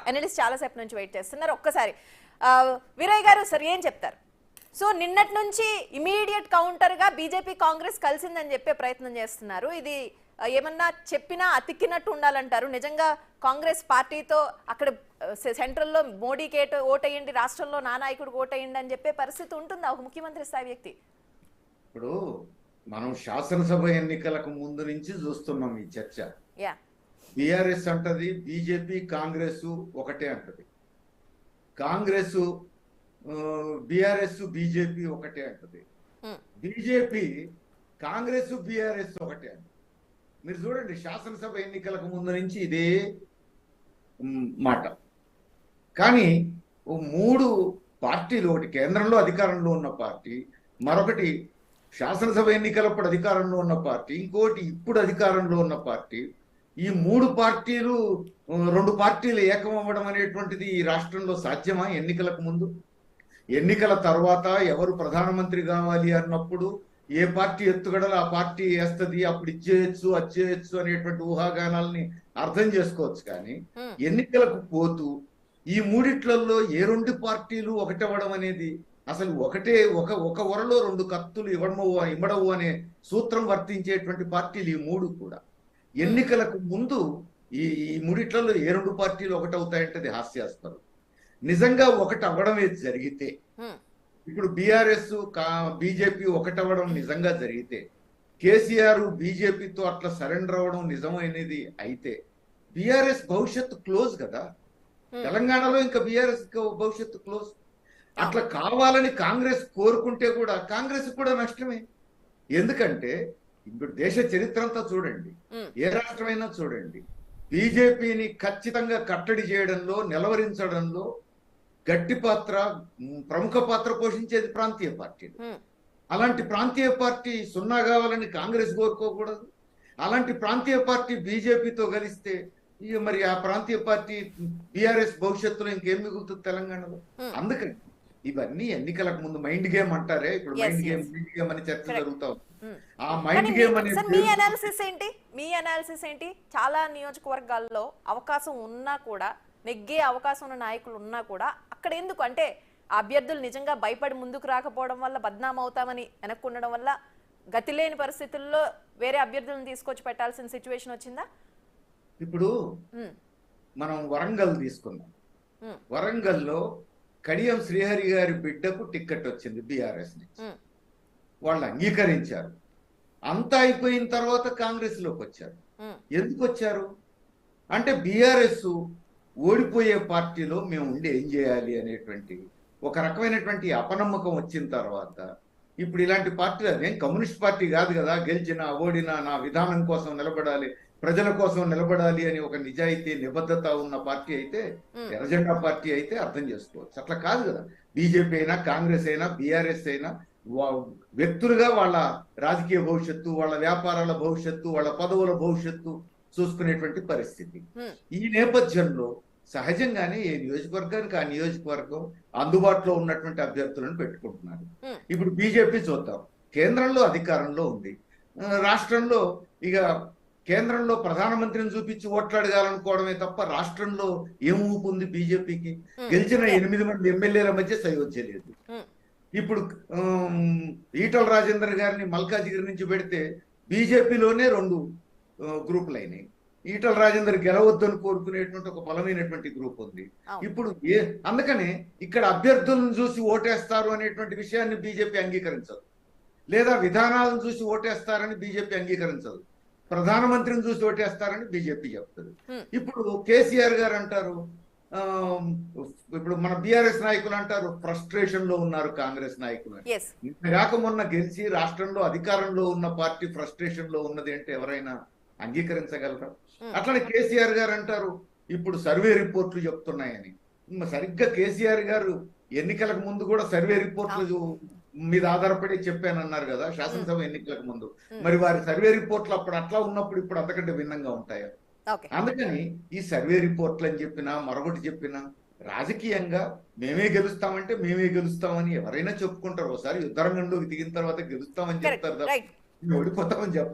Analyst చాలా సేపు నుంచి వెయిట్ చేస్తున్నారు. ఒక్కసారి వీరయ్య గారు సార్ ఏం చెప్తారు? సో నిన్నటి నుంచి ఇమీడియట్ కౌంటర్ గా బీజేపీ కాంగ్రెస్ కలిసిందని చెప్పే ప్రయత్నం చేస్తున్నారు. ఇది ఏమన్నా చెప్పినా అతికినట్టు ఉండాలంటారు. నిజంగా కాంగ్రెస్ పార్టీతో అక్కడ సెంట్రల్లో మోడీకి ఓటేయండి, రాష్ట్రంలో నా నాయకుడికి ఓటేయండి అని చెప్పే పరిస్థితి ఉంటుందా ఒక ముఖ్యమంత్రి స్థాయి వ్యక్తి? ఇప్పుడు మనం శాసనసభ ఎన్నికలకు ముందు నుంచి చూస్తున్నాం ఈ చర్చ. బీఆర్ఎస్ అంటది బీజేపీ కాంగ్రెస్ ఒకటే అంటది, కాంగ్రెస్ బీఆర్ఎస్ బీజేపీ ఒకటే అంటది, బీజేపీ కాంగ్రెస్ బీఆర్ఎస్ ఒకటే అంటది. మీరు చూడండి శాసనసభ ఎన్నికలకు ముందు నుంచి ఇదే మాట. కానీ మూడు పార్టీలు, ఒకటి కేంద్రంలో అధికారంలో ఉన్న పార్టీ, మరొకటి శాసనసభ ఎన్నికలప్పుడు అధికారంలో ఉన్న పార్టీ, ఇంకోటి ఇప్పుడు అధికారంలో ఉన్న పార్టీ, ఈ మూడు పార్టీలు రెండు పార్టీలు ఏకమవ్వడం అనేటువంటిది ఈ రాష్ట్రంలో సాధ్యమా? ఎన్నికలకు ముందు, ఎన్నికల తర్వాత ఎవరు ప్రధానమంత్రి కావాలి అన్నప్పుడు ఏ పార్టీ ఎత్తుగడలు ఆ పార్టీ వేస్తుంది, అప్పుడు ఇచ్చేయచ్చు అచ్చేయచ్చు అనేటువంటి ఊహాగానాలని అర్థం చేసుకోవచ్చు. కానీ ఎన్నికలకు పోతూ ఈ మూడిట్లలో ఏ రెండు పార్టీలు ఒకటవ్వడం అనేది అసలు ఒకటే, ఒక వరలో రెండు కత్తులు ఇమ్మడవు అనే సూత్రం వర్తించేటువంటి పార్టీలు ఈ మూడు కూడా. ఎన్నికలకు ముందు ఈ మూడిట్లలో ఏ రెండు పార్టీలు ఒకటవుతాయంటే హాస్యాస్పదం. నిజంగా ఒకటి అవ్వడమే జరిగితే, ఇప్పుడు బీఆర్ఎస్ బీజేపీ ఒకటవ్వడం నిజంగా జరిగితే, కేసీఆర్ బీజేపీతో అట్లా సరెండర్ అవ్వడం నిజమైనది అయితే బీఆర్ఎస్ భవిష్యత్తు క్లోజ్ కదా. తెలంగాణలో ఇంకా బీఆర్ఎస్ భవిష్యత్తు క్లోజ్. అట్లా కావాలని కాంగ్రెస్ కోరుకుంటే కూడా కాంగ్రెస్ కూడా నష్టమే. ఎందుకంటే ఇప్పుడు దేశ చరిత్ర అంతా చూడండి, ఏ రాష్ట్రమైనా చూడండి, బీజేపీని ఖచ్చితంగా కట్టడి చేయడంలో, నిలవరించడంలో గట్టి పాత్ర, ప్రముఖ పాత్ర పోషించేది ప్రాంతీయ పార్టీలు. అలాంటి ప్రాంతీయ పార్టీ సున్నా కావాలని కాంగ్రెస్ కోరుకోకూడదు. అలాంటి ప్రాంతీయ పార్టీ బీజేపీతో కలిస్తే ఇక మరి ఆ ప్రాంతీయ పార్టీ బీఆర్ఎస్ భవిష్యత్తులో ఇంకేం మిగులుతుంది తెలంగాణలో? అందుకని ఇవన్నీ ఎన్నికలకు ముందు మైండ్ గేమ్ అంటారే, ఇప్పుడు మైండ్ గేమ్ అని చర్చ జరుగుతా ఉంది. ఆ మైండ్ గేమ్ అనేది మీ అనాలిసిస్ ఏంటి? చాలా నియోజకవర్గాల్లో అవకాశం ఉన్నా కూడా, నెగ్గే అవకాశం ఉన్న నాయకులు ఉన్నా కూడా అక్కడ ఎందుకు అంటే అభ్యర్థులు నిజంగా భయపడి ముందుకు రాకపోవడం వల్ల, బద్నాం అవుతామని వెనక్కుండడం వల్ల, గతి లేని పరిస్థితుల్లో వేరే అభ్యర్థులను తీసుకొచ్చి పెట్టాల్సిన సిచ్యువేషన్ వచ్చిందా? ఇప్పుడు మనం వరంగల్ తీసుకున్నాం. వరంగల్లో కడియం శ్రీహరి గారి బిడ్డకు టిక్కెట్ వచ్చింది బీఆర్ఎస్ నుంచి. వాళ్ళు అంగీకరించారు. అంతా అయిపోయిన తర్వాత కాంగ్రెస్ లోకి వచ్చారు. ఎందుకు వచ్చారు అంటే బీఆర్ఎస్ ఓడిపోయే పార్టీలో మేము ఉండి ఏం చేయాలి అనేటువంటి ఒక రకమైనటువంటి అపనమ్మకం వచ్చిన తర్వాత ఇప్పుడు ఇలాంటి పార్టీలు, అదేం కమ్యూనిస్ట్ పార్టీ కాదు కదా, గెలిచినా ఓడినా నా విధానం కోసం నిలబడాలి, ప్రజల కోసం నిలబడాలి అని ఒక నిజాయితీ నిబద్ధత ఉన్న పార్టీ అయితే, ఎర్రజెండా పార్టీ అయితే అర్థం చేసుకోవచ్చు. అట్లా కాదు కదా. బీజేపీ అయినా, కాంగ్రెస్ అయినా, బీఆర్ఎస్ అయినా వ్యక్తులుగా వాళ్ళ రాజకీయ భవిష్యత్తు, వాళ్ళ వ్యాపారాల భవిష్యత్తు, వాళ్ళ పదవుల భవిష్యత్తు చూసుకునేటువంటి పరిస్థితి. ఈ నేపథ్యంలో సహజంగానే ఏ నియోజకవర్గానికి ఆ నియోజకవర్గం అందుబాటులో ఉన్నటువంటి అభ్యర్థులను పెట్టుకుంటున్నారు. ఇప్పుడు బీజేపీ చూద్దాం, కేంద్రంలో అధికారంలో ఉంది, రాష్ట్రంలో ఇక కేంద్రంలో ప్రధానమంత్రిని చూపించి ఓట్లాడగాలనుకోవడమే తప్ప రాష్ట్రంలో ఏం ఊపు ఉంది బీజేపీకి? గెలిచిన 8 మంది ఎమ్మెల్యేల మధ్య సయోధ్య లేదు. ఇప్పుడు ఈటల రాజేందర్ గారిని మల్కాజిగిరి నుంచి పెడితే బీజేపీలోనే 2 గ్రూపులు అయినాయి. ఈటల రాజేందర్ గెలవద్దని కోరుకునేటువంటి ఒక బలమైనటువంటి గ్రూప్ ఉంది. ఇప్పుడు అందుకనే ఇక్కడ అభ్యర్థులను చూసి ఓటేస్తారు అనేటువంటి విషయాన్ని బీజేపీ అంగీకరించదు, లేదా విధానాలను చూసి ఓటేస్తారని బీజేపీ అంగీకరించదు, ప్రధానమంత్రిని చూసి ఓటేస్తారని బీజేపీ చెప్తుంది. ఇప్పుడు కేసీఆర్ గారు అంటారు, ఇప్పుడు మన బీఆర్ఎస్ నాయకులు అంటారు ఫ్రస్ట్రేషన్ లో ఉన్నారు కాంగ్రెస్ నాయకులు. కాక మొన్న గెలిచి రాష్ట్రంలో అధికారంలో ఉన్న పార్టీ ఫ్రస్ట్రేషన్ లో ఉన్నది అంటే ఎవరైనా అంగీకరించగలరా? అట్లనే కేసీఆర్ గారు అంటారు ఇప్పుడు సర్వే రిపోర్ట్లు చెప్తున్నాయని. సరిగ్గా కేసీఆర్ గారు ఎన్నికలకు ముందు కూడా సర్వే రిపోర్ట్లు మీద ఆధారపడి చెప్పానన్నారు కదా శాసనసభ ఎన్నికలకు ముందు. మరి వారి సర్వే రిపోర్ట్లు అప్పుడు అట్లా ఉన్నప్పుడు ఇప్పుడు అంతకంటే భిన్నంగా ఉంటాయా? అందుకని ఈ సర్వే రిపోర్ట్లు అని చెప్పినా, మరొకటి చెప్పినా, రాజకీయంగా మేమే గెలుస్తామంటే మేమే గెలుస్తామని ఎవరైనా చెప్పుకుంటారు. ఒకసారి యుద్ధరంగంలోకి దిగిన తర్వాత గెలుస్తామని చెప్తారు, ఓడిపోతామని చెప్తారు.